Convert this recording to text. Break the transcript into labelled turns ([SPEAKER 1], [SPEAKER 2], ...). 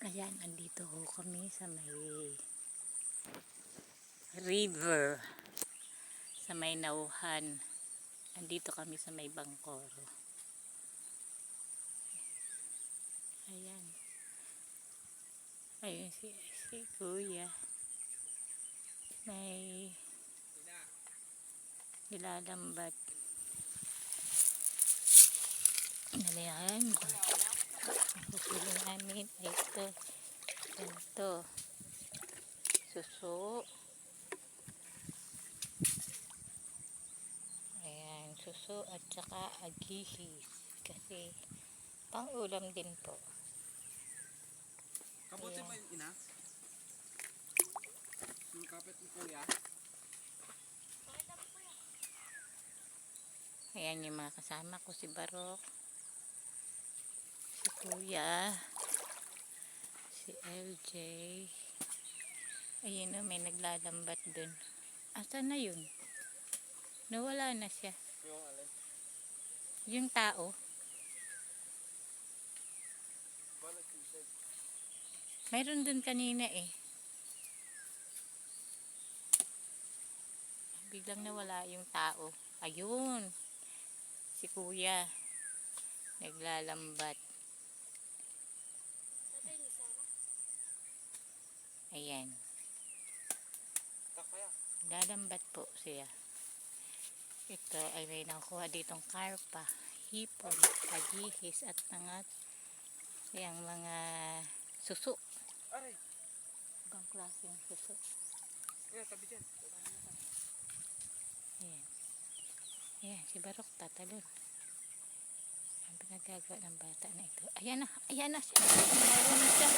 [SPEAKER 1] Ayan, andito ho kami sa may river, sa may Nauhan. Andito kami sa may Bangkoro. Ayan. Ayun si Kuya. May nilalambat. Ayan. Napupili namin. Ito. Ganito. Suso. Ayan. Suso at saka agihis. Kasi pang ulam din po.
[SPEAKER 2] Kabuti ba yung ina? Yung kapit ni Kuya?
[SPEAKER 1] Ayan yung mga kasama ko, si Barok, si Kuya, si LJ. Ayun o, may naglalambat dun. Asan na yun? Nawala na siya.
[SPEAKER 2] Yung alin?
[SPEAKER 1] Yung tao.
[SPEAKER 2] Ba nagsusig?
[SPEAKER 1] Mayroon dun kanina eh. Biglang nawala yung tao. Ayun. Si Kuya. Naglalambat. Ayan.
[SPEAKER 2] Kakaya?
[SPEAKER 1] Lalambat po siya. Ito ay may nakuha ditong karpa, hipon, agihis at yung mga suso.
[SPEAKER 2] Aray!
[SPEAKER 1] Ibang klaseng suso.
[SPEAKER 2] Kaya tabi dyan.
[SPEAKER 1] Ayan. Ayan, si Barok tatalon. Ang pinagagawa ng bata na ito. Ayan na siya. Mayroon na siya.